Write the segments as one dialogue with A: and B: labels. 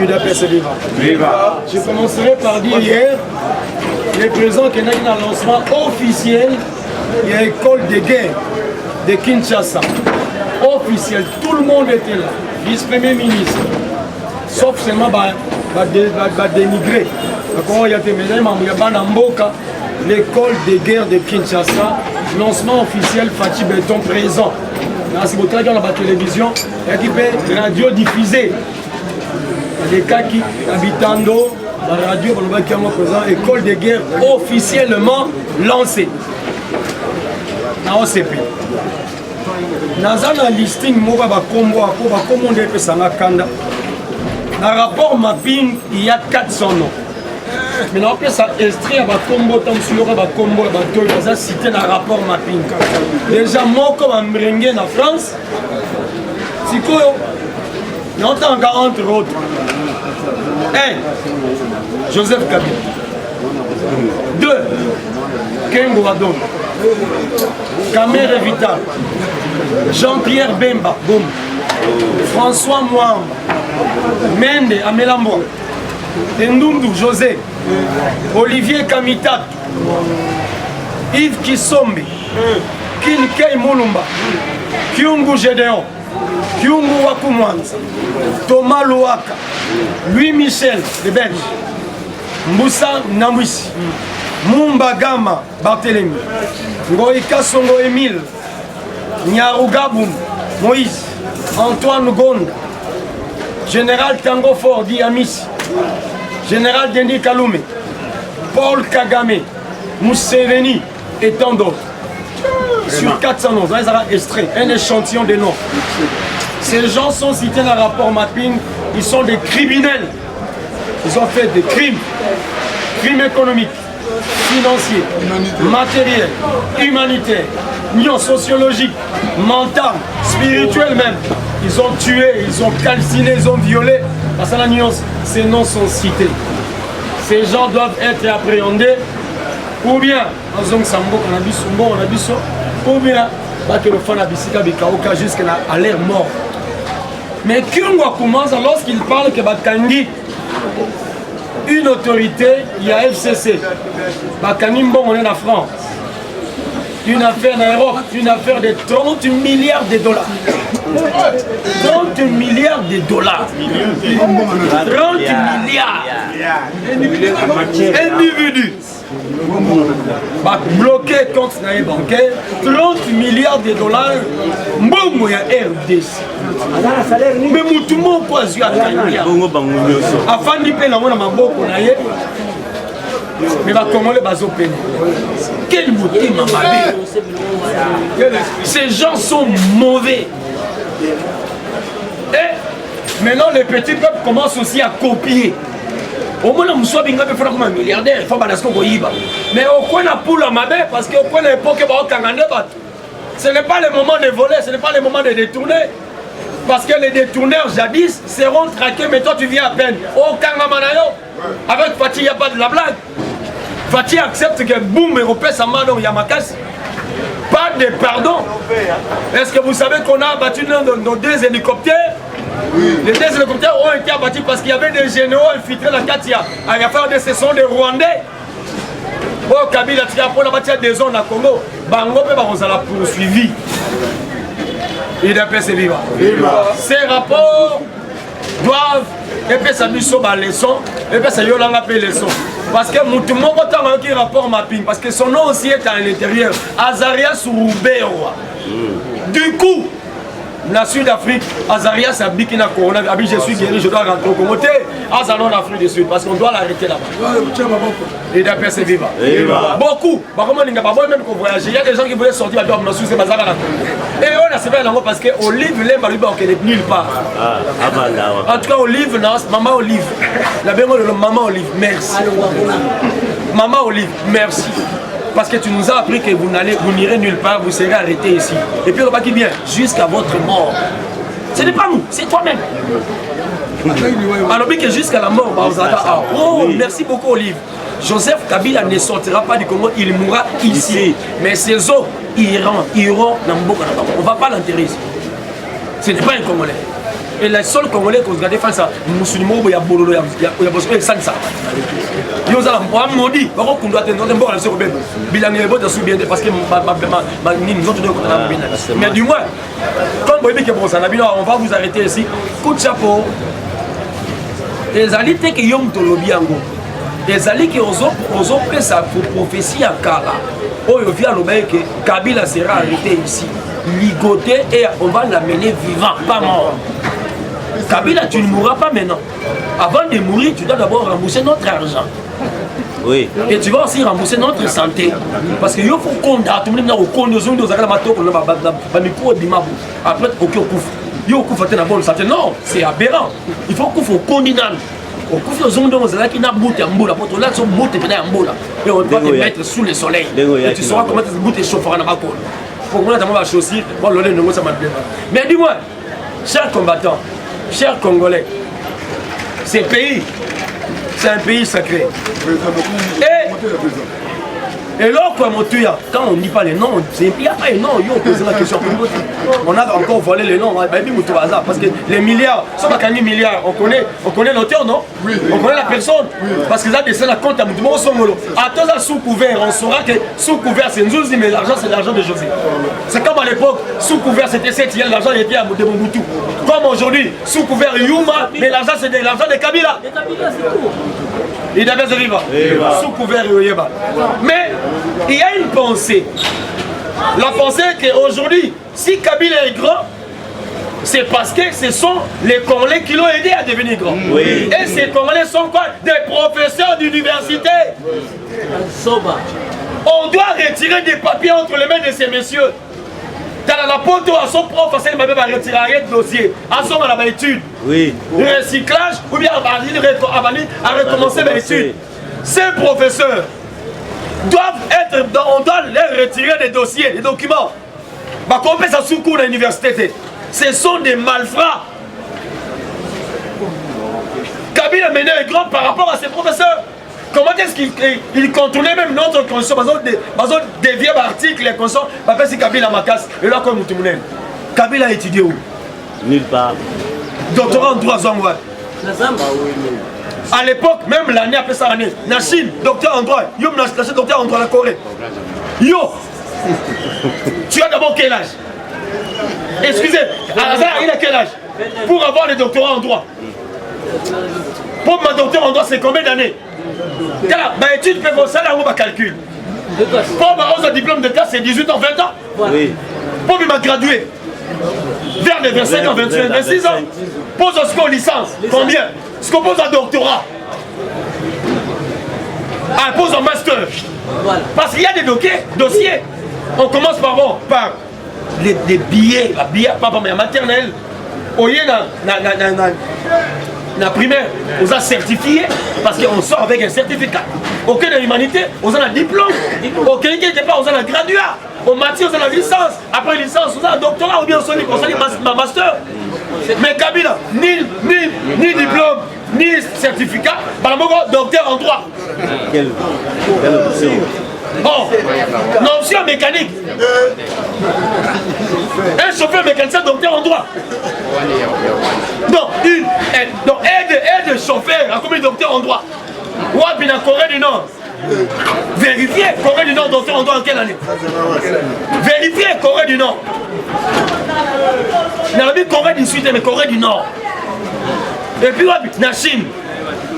A: UDPS Viva. Je commencerai par dire hier, le président qui a eu un lancement officiel de l'école de guerre de Kinshasa. Officiel, tout le monde était là, vice-premier ministre, sauf seulement dénigré. L'école de guerre de Kinshasa, lancement officiel, Fatih Béton présent. Si vous regardez la télévision, il y a des radios diffusées. Les cas qui habitando, la radio, présent, école de guerre officiellement lancée. Dans OCP. Dans un listing, dans le rapport mapping, il y a 400 noms. Mais on peut s'inscrire à combo, tant que sur le combo, il cité dans le rapport mapping. Déjà, moi, comme un merengue en France, c'est quoi? Il y a encore entre autres. 1. Joseph Kabila. 2. Kengo Adon. Kamere Vital. Jean-Pierre Bemba. Boum. François Mouam. Mende Amelambo. Tendundu José. Olivier Kamitat. Yves Kisombe. Kinkei Moulumba. Kyungu Gédéon. Kyungu Wakumwanza. Thomas Louaka. Louis Michel, de Belge. Moussa Namwisi. Mumba Gama, Barthélemy. Ngoïka Songo Emile. Nyarugaboum, Moïse. Antoine Gonda. Général Tango Ford, Amis. Général Dendi Kaloume. Paul Kagame. Mousseveni et tant d'autres. Sur 400 noms, ils ont extrait un échantillon de noms. Ces gens sont cités dans le rapport mapping, ils sont des criminels. Ils ont fait des crimes. Crimes économiques, financiers, matériels, humanitaires, nions sociologiques, mentales, spirituels même. Ils ont tué, ils ont calciné, ils ont violé. Parce que la nuance, ces noms sont cités. Ces gens doivent être appréhendés. Ou bien, ou bien, jusqu'à l'air mort. Mais Kyungwa commence lorsqu'il parle que Bakangi, une autorité, il y a FCC. Bakangi, bon, on est en France. Une affaire en Europe, une affaire de 30 milliards de dollars. 30 milliards de dollars. 30 milliards. Individus. Bloqué compte bancaire, 30 milliards de dollars. Mbongo ya RDC. Mais tout le monde peut jouer à afin de payer la maboko na ye. Mais va comment les bateaux payent. Quel motif m'a. Ces gens sont mauvais. Et maintenant les petits peuples commencent aussi à copier. Au moins, on soit bien comme un milliardaire, il faut pas qu'on y va. Mais au coin a pour la mabé, parce qu'au coin de l'époque, ce n'est pas le moment de voler, ce n'est pas le moment de détourner. Parce que les détourneurs jadis seront traqués, mais toi tu viens à peine. Au Kangamanayo, avec Fatih, il n'y a pas de la blague. Fatih accepte que boum, Européen, ça m'a donné Yamakas. Pas de pardon. Est-ce que vous savez qu'on a abattu nos 2 hélicoptères? Oui. Les 2 hélicoptères ont été abattus parce qu'il y avait des généraux infiltrés dans la Katia. À la fin de ce sont des Rwandais. Au Kabila, tu as pour la bâtir des zones à Congo. Bango, on a poursuivi. Il a fait Viva. Ces rapports doivent et puis ça nous sauve la leçon et puis ça y a leçon parce que tout le monde a un rapport mapping parce que son nom aussi est à l'intérieur Azarias Roubewa. Du coup la Sud-Afrique, Azarias a dit qu'il y a corona, je suis guéri, je dois rentrer au Congo. Azalon en Afrique du Sud parce qu'on doit l'arrêter là-bas. Et d'après c'est Viva. Beaucoup, même qu'on voyage, il y a des gens qui voulaient sortir à Dorme sous ces bazars là. Et on a séparé parce que Olive, les Maluba, on est nulle part. En tout cas, Olive, maman Olive. La bien de maman Olive, merci. Maman Olive, merci. Parce que tu nous as appris que vous n'irez nulle part, vous serez arrêté ici. Et puis on va qui vient jusqu'à votre mort. Ce n'est pas nous, c'est toi-même. Alors que jusqu'à la mort, oh, merci beaucoup Olive. Joseph Kabila ne sortira pas du Congo, il mourra ici. Mais ses os iront dans Mboka. On ne va pas l'enterrer ici. Ce n'est pas un Congolais. Et les seuls Congolais qui ont regardé face à Moussoulimo, il y a Bololo, il y a Bosco et Sansa. Ils ont maudit. Par contre, on doit être bon à la sur le bébé. Bilan est bon de subir parce que nous autres deux mais du moins, comme vous voyez que bon, on va vous arrêter ici. Coup de chapeau. Les alliés qui ont tolobi ango. Les alliés qui ont fait sa prophétie à Kala. Oh, il vient le mec que Kabila sera arrêté ici, ligoté et on va l'amener vivant, pas mort. Kabila, tu ne mourras pas maintenant. Avant de mourir, tu dois d'abord rembourser notre argent.
B: Oui.
A: Et tu vas aussi rembourser notre santé. Parce qu'il faut qu'on ait tout le monde au compte de nos agréments, après, ok, au couf. Il faut qu'on ait la bonne santé. Non, c'est aberrant. Il faut qu'on condamne. Au couf de zone de Mozilla qui n'a bouté en boula. Pour là, son bouté en boula. Et on doit te mettre sous le soleil. Et tu sauras comment te bouter chauffer dans ma colle. Pour moi, tu vas choisir. Bon, le lait, ça m'a bien. Mais dis-moi, chers combattants, chers Congolais, ce pays, c'est un pays sacré. Et là, quand on ne dit pas les noms, il n'y a pas les noms, on pose la question. On a encore volé les noms, parce que les milliards, ça va gagner milliards, on connaît l'auteur, non? Oui. On connaît la personne, parce que ça descend la compte à Moutoumou Songolo. À tous ça sous couvert, on saura que sous couvert c'est Nzouzi, mais l'argent c'est l'argent de José. C'est comme à l'époque, sous couvert c'était 7 yens, l'argent était à Mobutu. Comme aujourd'hui, sous couvert Yuma, mais l'argent c'est l'argent de Kabila. Il devait se vivre sous couvert Yoyeba. Mais il y a une pensée. La pensée qu'aujourd'hui, si Kabila est grand, c'est parce que ce sont les Congolais qui l'ont aidé à devenir grand. Oui. Et ces Congolais sont quoi? Des professeurs d'université. On doit retirer des papiers entre les mains de ces messieurs. Dans la poto à son prof, il va retirer un dossier. À son étude. Oui. Recyclage ou bien à recommencer les études. Ces professeurs doivent être, on doit les retirer des dossiers, des documents. Bah, qu'on fait ça sous cours à l'université. Ce sont des malfrats. Kabila mené est grand par rapport à ses professeurs. Comment est-ce qu'il contournait même notre constitution? Parce que des vieux articles, les constitutions, parce que Kabila m'a cassé. Et là, comme tout le monde. Kabila a étudié où? Nulle part. Doctorat en 3 ans, ouais. À l'époque, même l'année après ça, l'année, la Chine, docteur en droit. Yo, docteur en droit la Corée. Yo, tu as d'abord quel âge? Excusez, Al-Azhar, il a quel âge? Pour avoir le doctorat en droit. Pour ma docteur en droit, c'est combien d'années? Ma étude peut vous salaire ou ma calcul. Pour ma diplôme d'état, c'est 18 ans, 20 ans. Oui. Pour ma gradué. Vers les 25 ans, 28, 26 ans. Pose ce qu'on licence. Combien? Ce qu'on pose un doctorat. Ah, pose un master. Voilà. Parce qu'il y a des dossiers. On commence par bon, par les billets, pas mais maternelle. Au lieu la primaire, on a certifié parce qu'on sort avec un certificat. Aucun de l'humanité, on a un diplôme. Aucun qui n'était pas, on a un graduat. Au matière, on a la licence. Après licence, on a un doctorat ou bien on a un master. Mais Kabila, ni diplôme, ni certificat, docteur en droit. Quelle option? Oh, une option mécanique. Un chauffeur mécanicien, docteur en droit. Non, aide chauffeur, comme docteur en droit. Wapi dans Corée du Nord. Vérifiez Corée du Nord, docteur en droit en quelle année? Vérifiez Corée du Nord. Dans la Corée du Sud, mais Corée du Nord. Et puis la Chine.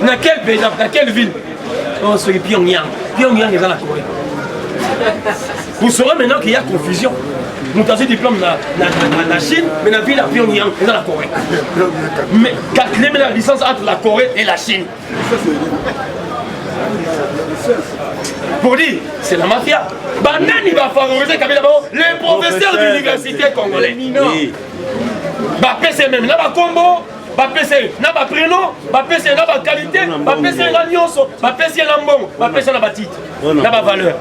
A: Dans quel pays, dans quelle ville? Oh, c'est Pyongyang. Pyongyang est dans la Corée. Vous saurez maintenant qu'il y a confusion. Nous avons un diplôme dans la Chine, mais dans la ville de Pyongyang est dans la Corée. Mais quelle est la licence entre la Corée et la Chine? Pour dire, c'est la mafia. Banani va favoriser Kabila, les professeurs d'université congolais. Oui. PC même, là, combo. PC, n'a pas prénom, PC, n'a pas qualité, PC, n'a pas nyonso, PC, n'a pas bon, PC, n'a pas titre, n'a pas valeur.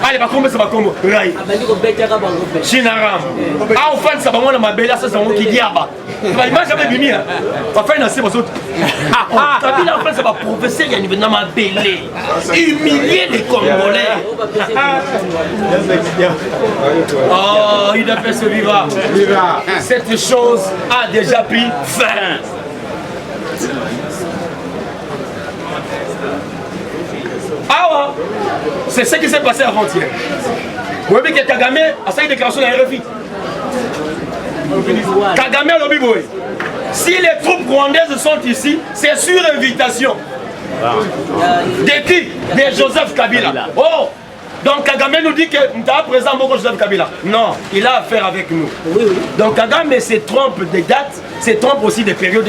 A: allez bakombe ça bakombo rai Chinaram ah enfin ça va moi ma belle ça qui diaba bah image avec bimi enfin na c'est bozo ah Kabila enfin ça va professeur il y a ma belle humilier les Congolais oh il a fait ce vivant cette chose a déjà pris fin. Ah ouais, c'est ce qui s'est passé avant-hier. Vous voyez que Kagame a fait une déclaration dans la RFI. Kagame a lobby boy. Si les troupes rwandaises sont ici, c'est sur invitation. De qui? De Joseph Kabila. Oh, donc Kagame nous dit que nous avons présent beaucoup Joseph Kabila. Non, il a affaire avec nous. Donc Kagame se trompe des dates, se trompe aussi des périodes.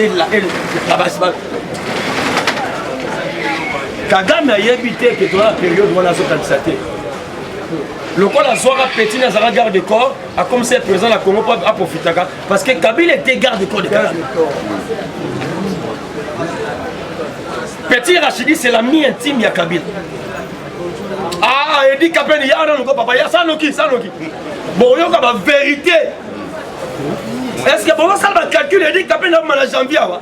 A: Kagame a évité que dans la période où on a sorti le coup la soirée petit dans la garde de corps a commencé à présent la Congo à profiter parce que Kabila était garde de corps de Kagame. Petit Rachidi c'est l'ami intime de Kabila. Ah, il dit Kabila il y a un papa, il y a ça noki. Bon, il y a une vérité. Est-ce que bon ça va calculer il dit Kabila dans la janvier hein?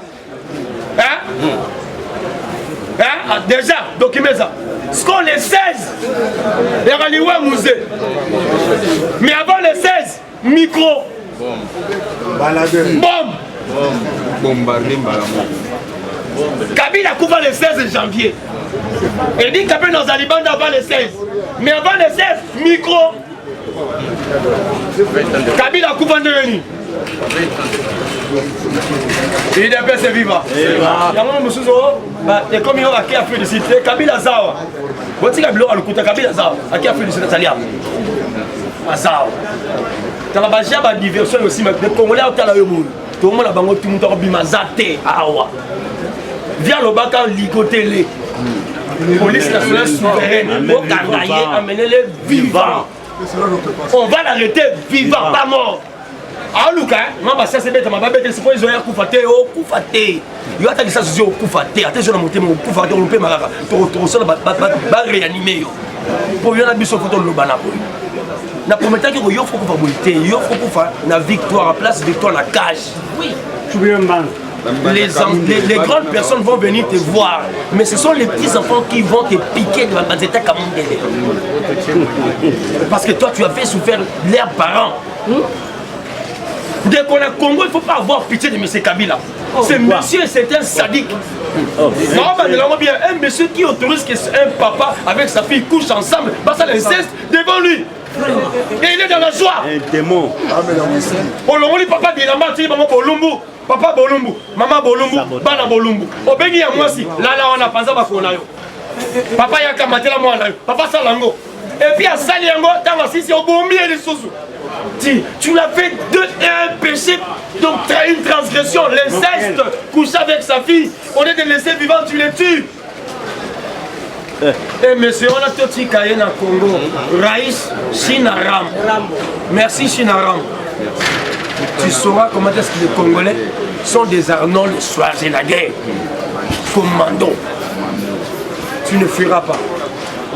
A: Hein? Déjà, document ça. Ce qu'on les 16, il y a un musée. Mais avant les 16, micro. Bombe. Kabila couvre les 16 janvier. Il dit Kabila dans Aliban avant les 16. Mais avant les 16, micro. Kabila couvre de nuit. Il est bien c'est vivant. Il y a un monsieur et comme il y a qui a fait de cité Kabila Zawa. Bon tu Kabila alikuta Kabila Zawa qui a fait de cité Talia. Zawa. Dans la base ba diversion aussi mais les Congolais au tala yo monde. Tout le monde a bango tout monde bima zate awa. Via le baka ligoter les police nationale souveraine au Kangaye amener les vivants. On va l'arrêter vivant pas mort. Ah Luka, mama ça c'est bête, mama bête c'est pour ils ont kufate oh kufate. Yo ata ça c'est kufate, ata je na monter mon kufate on peut malaka. To so ba réanimer yo. Pour yo na biso photo lo bana pour. Na promettant que yo faut kufa bonité, yo faut kufa na victoire à place victoire la cage. Oui. Tu veux les grandes personnes vont venir te voir, mais ce sont les petits enfants qui vont te piquer de la Mazeta Kamundele. Parce que toi tu as fait souffrir leurs parents. Dès qu'on a Congo, il ne faut pas avoir pitié de M. Kabila. Ce monsieur, c'est un sadique. Non, bien, un monsieur qui autorise qu'un papa avec sa fille couche ensemble, ça l'inceste devant lui. Et il est dans la joie. Un démon. Olomoli, papa de la matin, maman Bolumbu, papa Bolumbu, maman Bolumbu, Bana Bolumbu. Obengi ya mwasi, là on a pensé à Bakonayo. Papa yaka matela mwana, papa Salango. Et puis à Saliango, dans la scie, au bombi et les sous. Tu l'as fait un péché, donc une transgression, l'inceste, coucher avec sa fille, au lieu de laisser vivant, tu les tues. Et monsieur, on a tout dit Kayen à Congo, Raïs Chinaram. Merci Chinaram. Tu sauras comment est-ce que les Congolais sont des Arnold Schwarzenegger. Commando. Tu ne fuiras pas.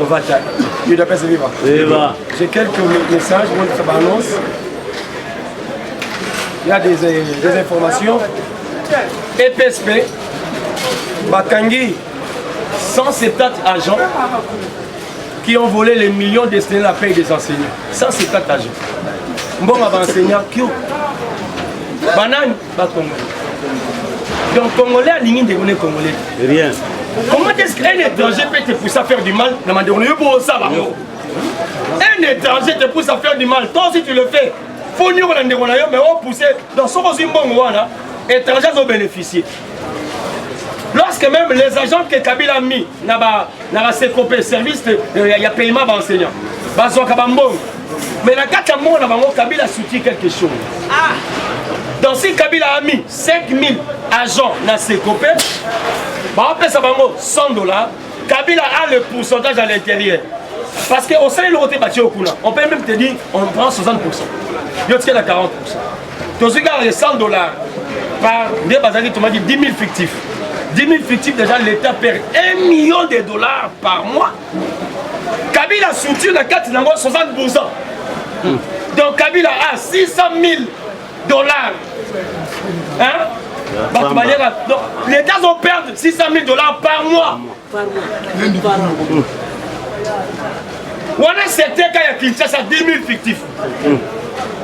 A: On va t'aider. Il doit pas se vivre. J'ai quelques messages, ça balance. Il y a des informations. EPSP, Bakangi, 170 agents qui ont volé les millions destinés à la paye des enseignants. 170 agents. Bon, on va enseigner qui? Banane, Bakongo. Donc, Congolais a ligné des Congolais. Rien. Comment est-ce qu'un étranger peut te pousser à faire du mal? Un étranger te pousse à faire du mal. Toi aussi tu le fais. Il faut nous mais on pousse. Dans son les étrangers ont bénéficié. Lorsque même les agents que Kabila a mis dans le service, il y a paiement d'enseignants. Mais la Kabila a soutenu quelque chose. Donc si Kabila a mis 5000 agents dans ces copés, on paie ça 100 $. Kabila a le pourcentage à l'intérieur. Parce qu'au sein de l'autre on peut même te dire on prend 60%. Il y a 40%. Tu regardes les 100 $ par des bazari, tu m'as dit 10 000 fictifs. 10 000 fictifs, déjà l'État perd $1 million par mois. Kabila a soutenu la carte 70%. Donc Kabila a 600 000 $. Hein? Donc, les gars ont perdu 600 000 $ par mois. On a certains cas qui ont 10 000 fictifs.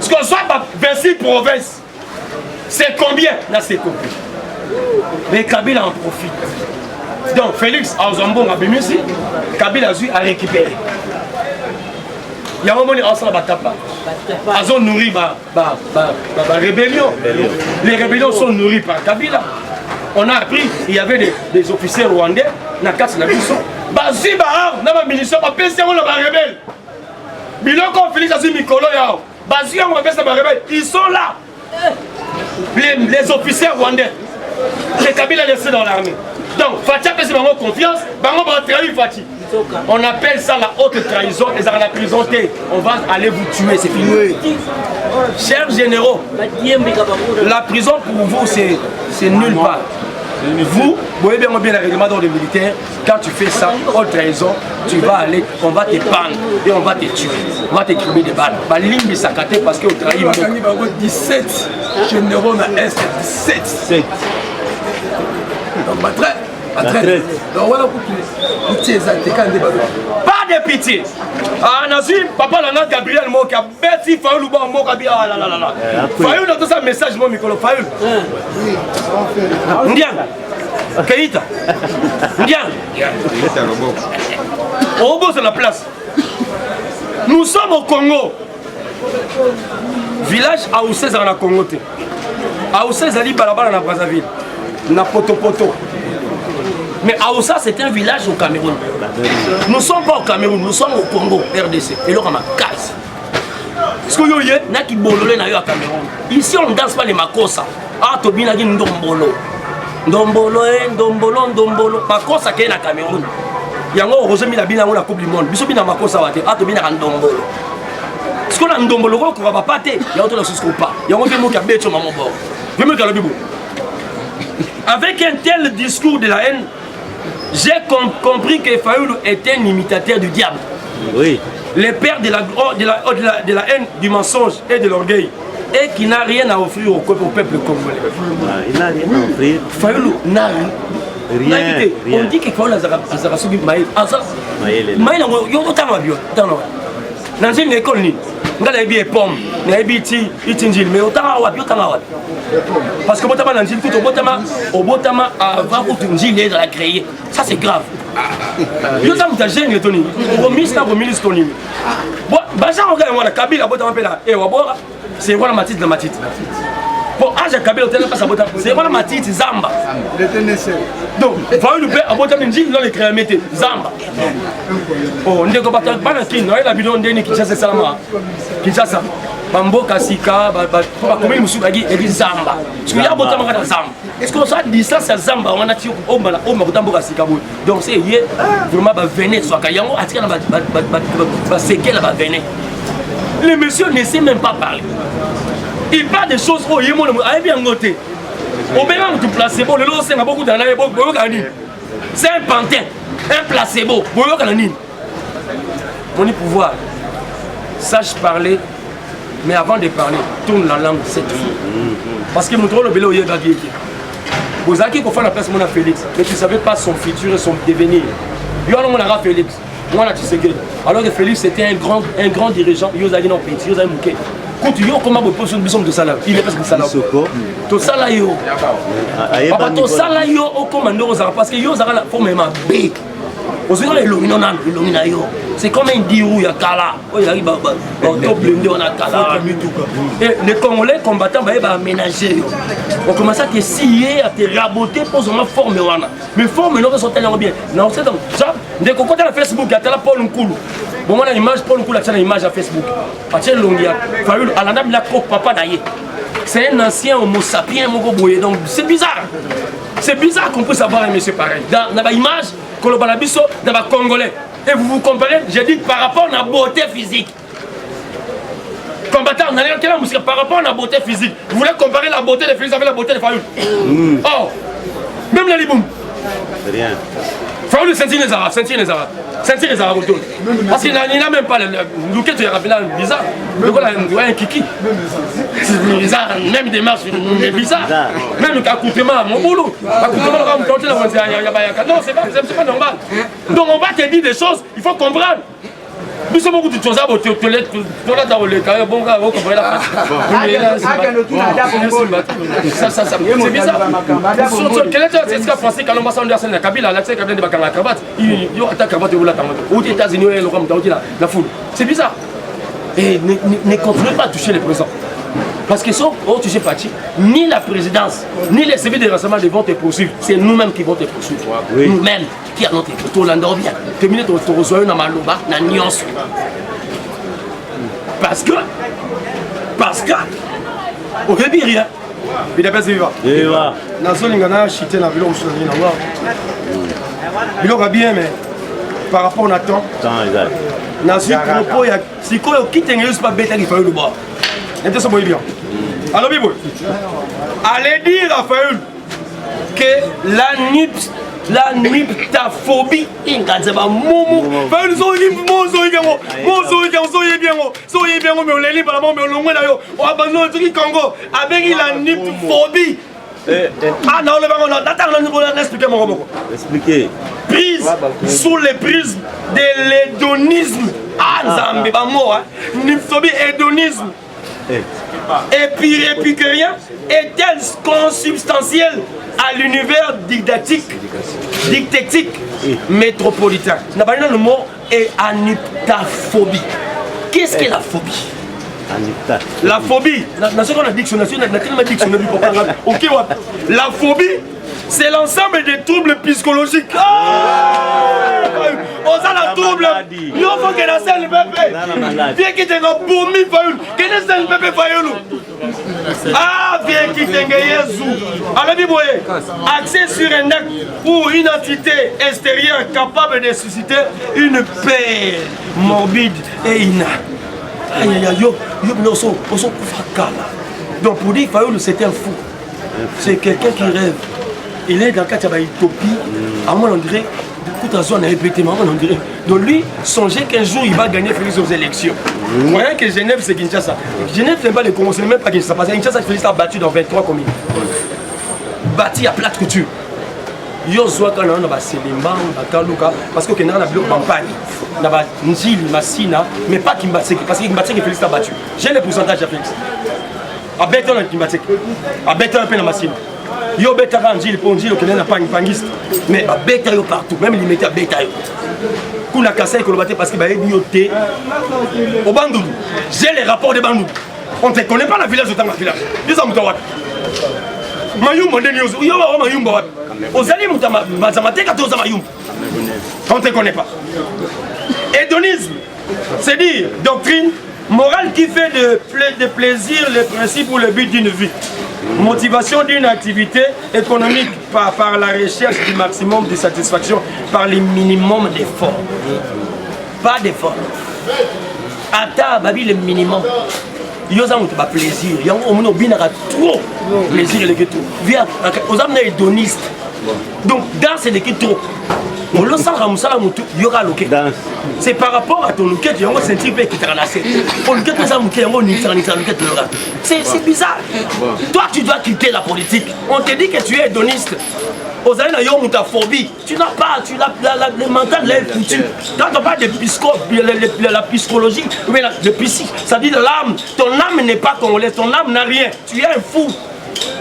A: Ce qu'on soit 26 provinces, c'est combien? Là, c'est compris. Mais Kabila en profite. Donc, Félix a Ozambo, Kabila a récupéré. Il y a un moment où ils ont nourri la rébellion. Les rébellions sont nourries par Kabila. On a appris il y avait des officiers rwandais dans la carte de la mission. Bazi Bahar, dans la munition, on peut se faire la rebelle. Biloko Félix a dit Mikolo Yao. Bazi on va faire la rebelle. Ils sont là. Les officiers rwandais. C'est Kabila laissé dans l'armée. Donc, Fatia peut se faire confiance, Bango va trahir Fati. On appelle ça la haute trahison et ça va la prison. On va aller vous tuer, c'est fini. Chers généraux, la prison pour vous, c'est nulle part. Vous voyez bien le règlement d'ordre militaire, quand tu fais ça, haute trahison, tu vas aller, on va te prendre et on va te tuer. On va te crimer des balles. La ligne de Sakaté parce qu'on trahit. 17 généraux dans l'Est, 17. Donc, pas de pitié. Ah, Nazim, papa l'a Gabriel Moka, Betty Fayoul ou Moka, ah là là là. Fayoul a tout ça message, mon micro, Fayoul. Ndian, Keïta, Ndian. Au bout de la place. Nous sommes au Congo. Village à Oussé, dans la Congo. À Oussé, Zali Balabala, dans Brazzaville. Na Poto Poto. Mais Aoussa, c'est un village au Cameroun. Nous ne sommes pas au Cameroun, nous sommes au Congo, RDC. Et là, on a casse. Parce que nous sommes au Cameroun. Ici, on ne danse pas les makosa. Ah, tu as dit Ndombolo. Ndombolo, Ndombolo, Ndombolo. Makosa qui est au Cameroun. Il y a un rosé qui est la Coupe du Monde. Il y a un makosa. Ah, tu as dit Ndombolo. Parce qu'on a Ndombolo, on ne va pas te. Il y a un autre pas. Il y a un autre qui a bête sur mon bord. Avec un tel discours de la haine, j'ai compris que Fayoul était un imitateur du diable. Oui. Le père de la haine, du mensonge et de l'orgueil. Et qui n'a rien à offrir au peuple congolais.
B: Il n'a rien à offrir.
A: Fayoul n'a rien. On dit que Fayoul a Zarasubi Maïl. Maïl, il y a autant de bio. Dans une école, il y a des pommes, il y a des tinjil, mais autant de bio, parce que Botama n'a dit que Botama avant que tu a créé. Ça c'est grave. Yo ça m'ta gêné Tony. On remise ça, on remise Tony. Bon, Baja on regarde moi Kabila Botama pela. Et Wabora, c'est voilà ma petite. Bon, âge Kabila au pas ça Botama. C'est voilà ma petite Zamba. Donc, voilà le père Botama dit dans les créer mettre Zamba. Oh, on ne peut pas na kin, non, la bidon ndeni qui chasse ça là. Qui chasse ça. Bambo Kasika, comme il me souvient, il dit Zamba. Parce qu'il y a Botama dans Zamba. Est-ce qu'on a dit ça, c'est Zamba, on a dit au Bambo Kasika. Donc c'est vraiment venir sur Kayango, à tirer la séquelle là, venir. Le monsieur ne sait même pas parler. Il parle des choses où il est bien noté. Au bénin, tu placebo, le lot c'est beaucoup d'années, c'est un pantin, un placebo, mon pouvoir, sache parler. Mais avant de parler, tourne la langue cette fois. Parce que mon trône le vélo est gagné. Vous avez qu'on fait la place mon Félix, mais tu ne savais pas son futur et son devenir. Il y a un Félix, moi là tu sais que. Alors que Félix c'était un grand dirigeant, il y a un petit, il y a un bouquet. Quand tu as comment vous posez une mission de ça là, il est presque ça là. Tout ça là yo. Papa tout ça là yo au commando parce que yo ça la forme ma big. C'est comme un dirou, il y a Kala. Et les Congolais combattants vont aménager. On commence à te scier, à te raboter pour se former. Mais former, nous sommes tellement bien. Non, c'est donc ça. Dès qu'on côté de Facebook, il y a Paul Nkoulou. Bon, moi, l'image, Paul Nkoulou a une image à Facebook. Papa d'ailleurs. C'est un ancien homo sapiens, donc c'est bizarre. C'est bizarre qu'on puisse avoir un monsieur pareil. Dans l'image, dans le Congolais. Et vous vous comparez, j'ai dit par rapport à la beauté physique. Combattant, par rapport à la beauté physique. Vous voulez comparer la beauté de Félix avec la beauté de Fayoul. Oh, même les Liboum.
B: Rien.
A: Faut le sentir les Arabes, sentir les Arabes. Sentir les Arabes autour. Parce qu'il n'a même pas le bouquet, tu as rappelé bizarre. Le voilà, un kiki. Bizarre, même des marches, bizarre. Même accoutrement, mon boulot. Accoutrement, non, c'est pas normal. Donc on va te dire des choses, il faut comprendre. Nous sommes beaucoup de choses à voter, tu l'as dans le carré, bon gars, vous comprenez la face. C'est bizarre. Quel est ce qu'il a pensé quand l'ambassadeur de la Kabila, l'accès Kabila de Bakanga cravate, il y a un cravate ou la cravate. Aux États-Unis, il y a la foule. C'est bizarre. Et ne continuez pas à toucher les présents. Parce qu'ils sont au touché parti, ni la présidence, ni les services de renseignement ne vont te poursuivre. C'est nous-mêmes qui vont te poursuivre. Oui. Nous-mêmes qui allons te poursuivre. Terminer ton rejoindre dans ma loba, dans nuance. Parce que, au début, rien. Il a pas de vivre. Dans ce lingana, chité dans le vélo, je suis il aura bien, mais par rapport au Nathan, dans ce propos, il y a si quoi qui t'engage pas bête qui fait le bas. Et ça va bien. Alors, Bibo, allez dire à Fayoul que la niptaphobie, il y a des mots. Fayoul, soyez bien, mais on les lit par la main, mais on l'envoie d'ailleurs. On abandonne le truc Congo avec la niptaphobie. Ah non, le baron, attends, on va expliquer mon robot. Expliquez. Prise sous les prises de l'hédonisme. Ah, Zambé, pas mort. Niptaphobie, hédonisme. Épicurien est-elle consubstantielle à l'univers didactique métropolitain? N'a pas le mot est aniptaphobie. Qu'est-ce que la phobie? La phobie, dans ce qu'on a dictionnaire, la phobie, c'est l'ensemble des troubles psychologiques. On a la trouble. Il faut que la scène bébé. Viens qui t'en a bourmi, Fayoul. Quel est le bébé Fayoul? Ah, viens qui t'en a Jésus. Alors, Biboye, accès sur un acte ou une entité extérieure capable de susciter une paix morbide et inerte. Aïe aïe aïe, donc pour dire Fayoul, c'est un fou. C'est quelqu'un qui rêve. Il est dans le cadre de l'utopie. À moi, on dirait, beaucoup de zones à répéter, mais on dirait. Donc lui, songez qu'un jour, il va gagner Félix aux élections. Vous voyez que Genève, c'est Kinshasa. Genève, c'est pas les Congo, c'est même pas Kinshasa. Parce que Kinshasa, Félix a battu dans 23 communes. Bâti à plate couture. Yo zoa quand on a Selimba, Kaluka, parce que on a bloqué campagne. On a Njili, Massina, mais pas Kimbatseki, parce que Kimbatseki Félix a battu. J'ai le pourcentage de Félix. À Béton, on a Kimbatseki. À Béton, on a Massina. Yo beta Njili, pour Njili, on n'a pas une pangiste. Mais à Béta, yo partout, même il mettait à Béta. Qu'on a cassé, qu'on a battu parce qu'il va être yoté. Au Bandoulou, j'ai les rapports de Bandoulou. On ne connaît pas la village de Tanga village. Ils ont mis Mayum, on est news. Yo, Mayum, aux alliés, on ne te connaît pas. Hédonisme, c'est dire doctrine morale qui fait de plaisir le principe ou le but d'une vie. Motivation d'une activité économique par la recherche du maximum de satisfaction par le minimum d'efforts. Pas d'efforts. Attends, babi, le minimum. Ils ont pas plaisir. Ils ont trop plaisir. Viens, aux âmes hédonistes. Donc, dans c'est des qui trop. C'est par rapport à ton look, tu as senti que tu as lassé. C'est bizarre. Toi, tu dois quitter la politique. On te dit que tu es hédoniste. Aux années de ta phobie, tu n'as pas, le mental de foutu. Quand on parle de la psychologie, de psychique, ça dit de l'âme. Ton âme n'est pas congolaise, ton âme n'a rien. Tu es un fou.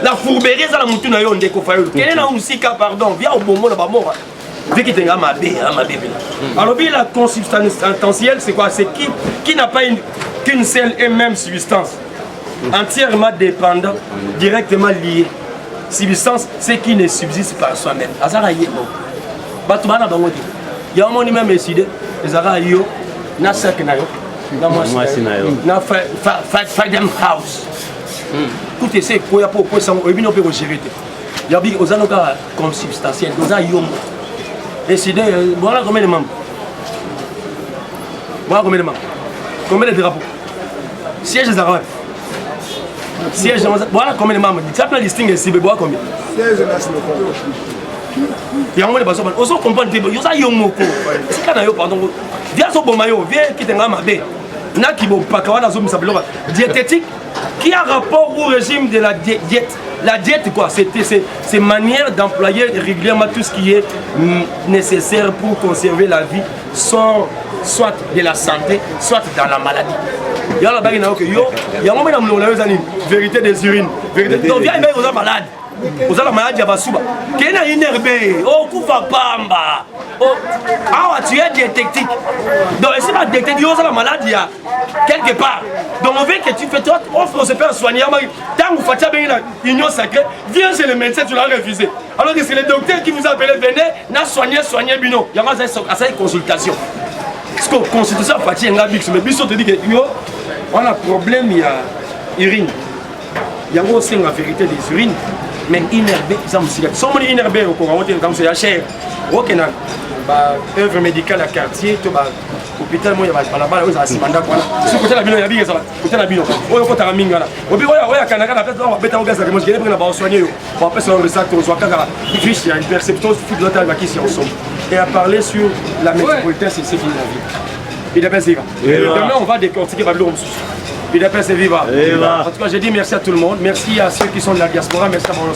A: La fourberie, c'est la mouture na yo ndeko Fayoul. Quel est la musika, pardon, viens au moment là-bas, mort. Vu qu'il t'enga ma bébé. Alors, la consubstantielle, c'est quoi? C'est qui n'a pas qu'une seule et même substance, entièrement dépendant, directement liée. Substance, c'est qui ne subsiste par soi-même. Azara yémo. Batuma na bango. Il y a un monde même décidé. Azara yo, na sak na yo, na moi na Freedom House. Tout est c'est quoi pour ça on vient au gérer. Il y a bien aux anoka consubstantiel, aux ayom. Décidé, voilà combien de membres. Voilà combien de membres. Combien de drapeaux. Siège des Arabes. Siège, voilà combien de membres. Tu as plein de listing ici, mais voilà combien. yango les baso ozo comprendre te yo ça yo moko tika na yo pardon viens so boma yo viens kitenga mabe na ki bo pakawana zo misabelo diététique qui a rapport au régime de la diète. La diète quoi, c'est manière d'employer régulièrement tout ce qui est nécessaire pour conserver la vie soit de la santé, soit dans la maladie. Il y a la bague il y a un moment où vérité des urines, vérité. Donc viens aux malades. Aux la maladie à Basuba. Qui est innervé, oh Koufa Pamba. Oh, ah tu es diététique. Donc c'est pas diététique, il y a la maladie quelque part. Donc on veut que tu fais toi, offre se faire soigner. Tant que vous faites bien l'union sacrée, viens chez le médecin, tu l'as refusé. Alors que c'est le docteur qui vous a appelé, venez, n'a soigné Bino. Il y a une consultation. Parce que consultation, partie un habix, mais Bisso te dit que on a un problème, il y a urine. Il y a aussi la vérité des urines. Mais inherbé, ça me dit. Si on est inherbé au Coran, c'est la chair. Ok, œuvre médicale à quartier, hôpital, moi, il y a là-bas, il y a un mandat. Si côté la bino, il y a côté la bino. Oh, côté la minga. Au bureau, il y a Canada, la tête, on va mettre en gaz, moi, je vais prendre soigner. On va passer dans le sac, on soit Canada. Il y a une perception de l'hôtel qui s'y ensemble. Et à parler sur la métropolitaine, c'est ce qu'il a vu. Il est viva. Demain, on va décortiquer Babylone. Il est viva. En tout cas, j'ai dit merci à tout le monde. Merci à ceux qui sont de la diaspora. Merci à mon